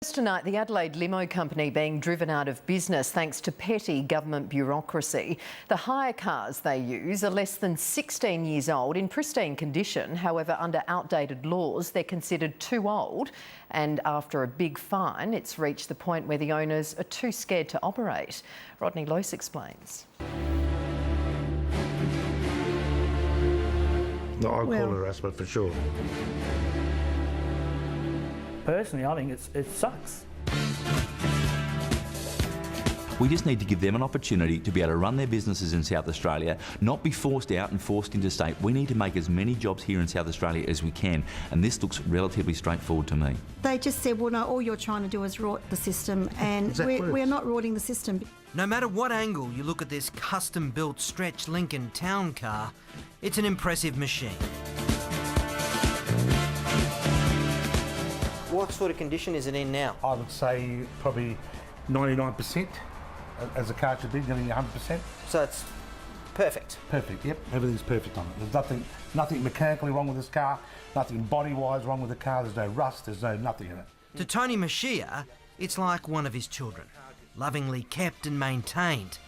Tonight, the Adelaide limo company being driven out of business thanks to petty government bureaucracy. The hire cars they use are less than 16 years old, in pristine condition. However, under outdated laws, they're considered too old. And after a big fine, it's reached the point where the owners are too scared to operate. Rodney Lose explains. No, I call it harassment for sure. Personally, I think it sucks. We just need to give them an opportunity to be able to run their businesses in South Australia, not be forced out and forced interstate. We need to make as many jobs here in South Australia as we can, and this looks relatively straightforward to me. They just said, well, no, all you're trying to do is rot the system, and we're not rotting the system. No matter what angle you look at this custom-built stretch Lincoln town car, it's an impressive machine. What sort of condition is it in now? I would say probably 99%, as a car should be, getting 100%. So it's perfect? Perfect, yep. Everything's perfect on it. There's nothing mechanically wrong with this car, nothing body-wise wrong with the car. There's no rust, there's nothing in it. To Tony Mashia, it's like one of his children, lovingly kept and maintained.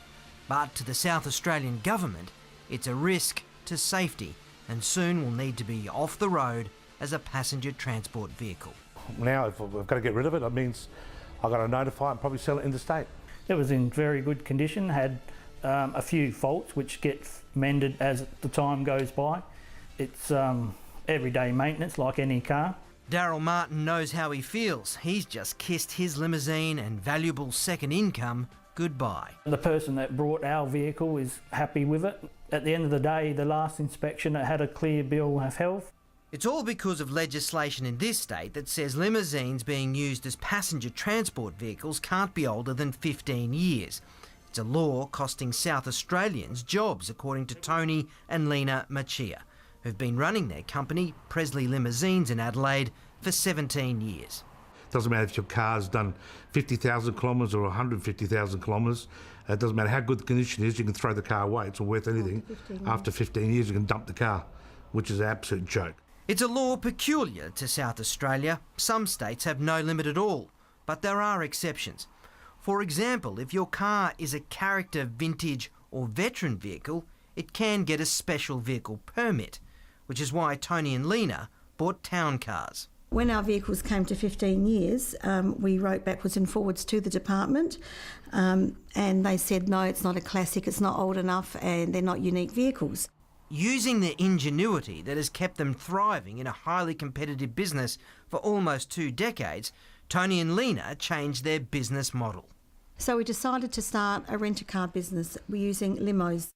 But to the South Australian government, it's a risk to safety and soon will need to be off the road as a passenger transport vehicle. Now, if I've got to get rid of it, that means I've got to notify and probably sell it interstate. It was in very good condition, had a few faults which get mended as the time goes by. It's everyday maintenance like any car. Daryl Martin knows how he feels. He's just kissed his limousine and valuable second income goodbye. The person that brought our vehicle is happy with it. At the end of the day, the last inspection, it had a clear bill of health. It's all because of legislation in this state that says limousines being used as passenger transport vehicles can't be older than 15 years. It's a law costing South Australians jobs, according to Tony and Lena Machia, who've been running their company, Presley Limousines in Adelaide, for 17 years. Doesn't matter if your car's done 50,000 kilometres or 150,000 kilometres. It doesn't matter how good the condition is, you can throw the car away. It's not worth anything. After 15 years, you can dump the car, which is an absolute joke. It's a law peculiar to South Australia. Some states have no limit at all, but there are exceptions. For example, if your car is a character, vintage or veteran vehicle, it can get a special vehicle permit, which is why Tony and Lena bought town cars. When our vehicles came to 15 years, we wrote backwards and forwards to the department, and they said, no, it's not a classic, it's not old enough, and they're not unique vehicles. Using the ingenuity that has kept them thriving in a highly competitive business for almost 2 decades, Tony and Lena changed their business model. So we decided to start a rent-a-car business. We're using limos.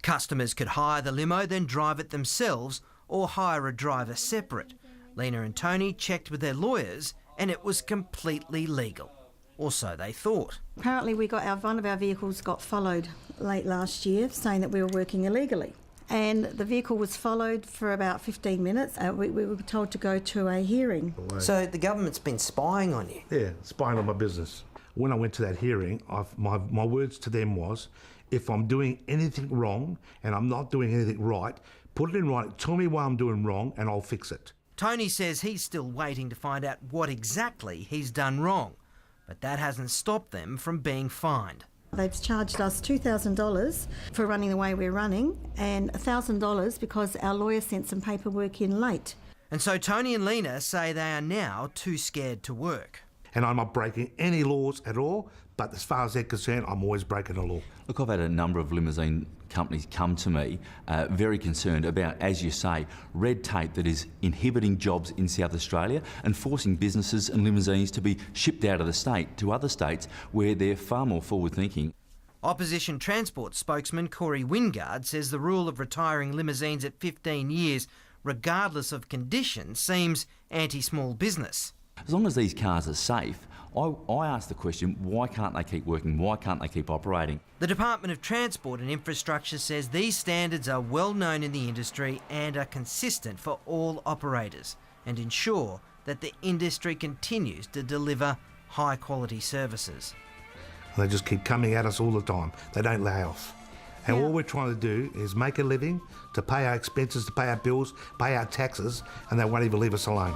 Customers could hire the limo, then drive it themselves or hire a driver separate. Lena and Tony checked with their lawyers and it was completely legal. Or so they thought. Apparently one of our vehicles got followed late last year, saying that we were working illegally. And the vehicle was followed for about 15 minutes. We were told to go to a hearing. So the government's been spying on you? Yeah, spying on my business. When I went to that hearing, my words to them was, if I'm doing anything wrong and I'm not doing anything right, put it in writing, tell me why I'm doing wrong and I'll fix it. Tony says he's still waiting to find out what exactly he's done wrong, but that hasn't stopped them from being fined. They've charged us $2,000 for running the way we're running and $1,000 because our lawyer sent some paperwork in late. And so Tony and Lena say they are now too scared to work. And I'm not breaking any laws at all, but as far as they're concerned, I'm always breaking the law. Look, I've had a number of limousine companies come to me very concerned about, as you say, red tape that is inhibiting jobs in South Australia and forcing businesses and limousines to be shipped out of the state to other states where they're far more forward-thinking. Opposition Transport spokesman Corey Wingard says the rule of retiring limousines at 15 years, regardless of condition, seems anti-small business. As long as these cars are safe, I ask the question, why can't they keep working? Why can't they keep operating? The Department of Transport and Infrastructure says these standards are well known in the industry and are consistent for all operators and ensure that the industry continues to deliver high quality services. They just keep coming at us all the time. They don't lay off. And all we're trying to do is make a living, to pay our expenses, to pay our bills, pay our taxes, and they won't even leave us alone.